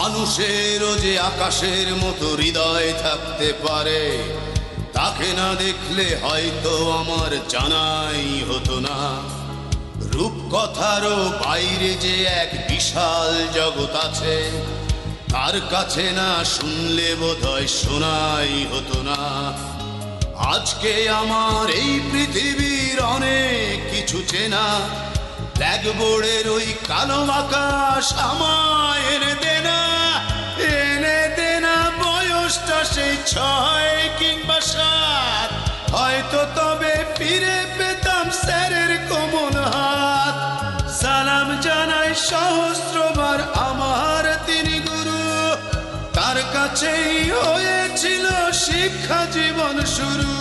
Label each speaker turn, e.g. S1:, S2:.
S1: মানুষেরও যে আকাশের মতো হৃদয় থাকতে পারে, তাকে না দেখলে হয়তো আমার জানাই হতো না। রূপকথারও বাইরে যে এক বিশাল জগৎ আছে, তার কাছে না শুনলে বোধহয় শোনাই হতো না। আজকে আমার এই পৃথিবীর অনেক কিছু চেনা, ব্ল্যাকবোর্ডের ওই কালো আকাশ আমায় এনে দেনা। বয়সটা সেই 6 কিংবা 7, হয়তো তবে ফিরে পেতাম স্যারের কোমল হাত। সালাম জানাই সহস্রবার আমার তিনি গুরু, তার কাছেই হয়েছিল শিক্ষা জীবন শুরু।